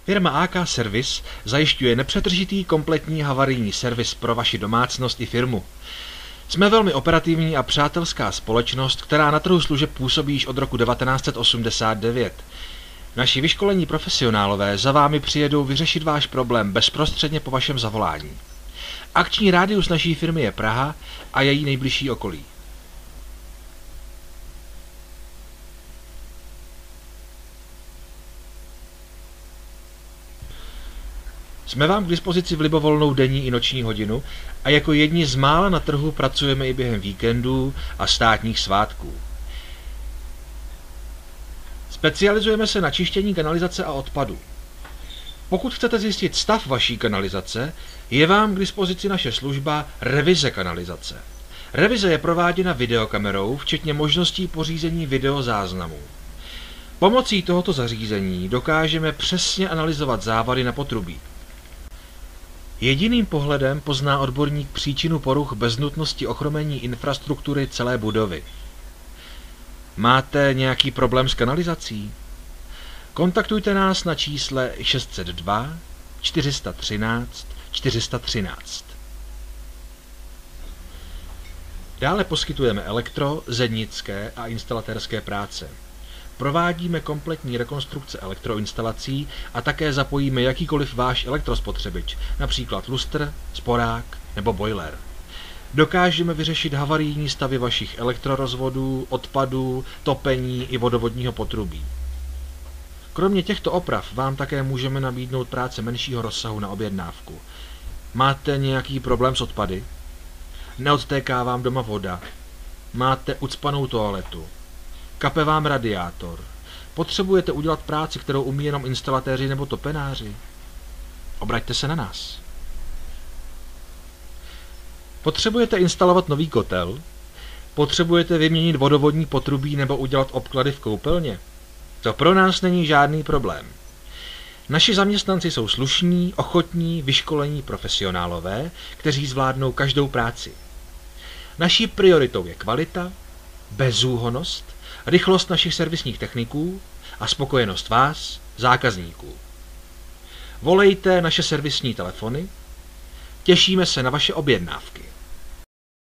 Firma AK Service zajišťuje nepřetržitý kompletní havarijní servis pro vaši domácnost i firmu. Jsme velmi operativní a přátelská společnost, která na trhu služeb působí již od roku 1989. Naši vyškolení profesionálové za vámi přijedou vyřešit váš problém bezprostředně po vašem zavolání. Akční rádius naší firmy je Praha a její nejbližší okolí. Jsme vám k dispozici v libovolnou denní i noční hodinu a jako jedni z mála na trhu pracujeme i během víkendů a státních svátků. Specializujeme se na čištění kanalizace a odpadu. Pokud chcete zjistit stav vaší kanalizace, je vám k dispozici naše služba revize kanalizace. Revize je prováděna videokamerou, včetně možností pořízení videozáznamů. Pomocí tohoto zařízení dokážeme přesně analyzovat závady na potrubí. Jediným pohledem pozná odborník příčinu poruch bez nutnosti ochromení infrastruktury celé budovy. Máte nějaký problém s kanalizací? Kontaktujte nás na čísle 602 413 413. Dále poskytujeme zednické a instalatérské práce. Provádíme kompletní rekonstrukce elektroinstalací a také zapojíme jakýkoliv váš elektrospotřebič, například lustr, sporák nebo boiler. Dokážeme vyřešit havarijní stavy vašich elektrorozvodů, odpadů, topení i vodovodního potrubí. Kromě těchto oprav vám také můžeme nabídnout práce menšího rozsahu na objednávku. Máte nějaký problém s odpady? Neodtéká vám doma voda? Máte ucpanou toaletu? Kape vám radiátor? Potřebujete udělat práci, kterou umí jenom instalatéři nebo topenáři? Obraťte se na nás. Potřebujete instalovat nový kotel? Potřebujete vyměnit vodovodní potrubí nebo udělat obklady v koupelně? To pro nás není žádný problém. Naši zaměstnanci jsou slušní, ochotní, vyškolení profesionálové, kteří zvládnou každou práci. Naší prioritou je kvalita, bezúhonnost, rychlost našich servisních techniků a spokojenost vás, zákazníků. Volejte naše servisní telefony, těšíme se na vaše objednávky.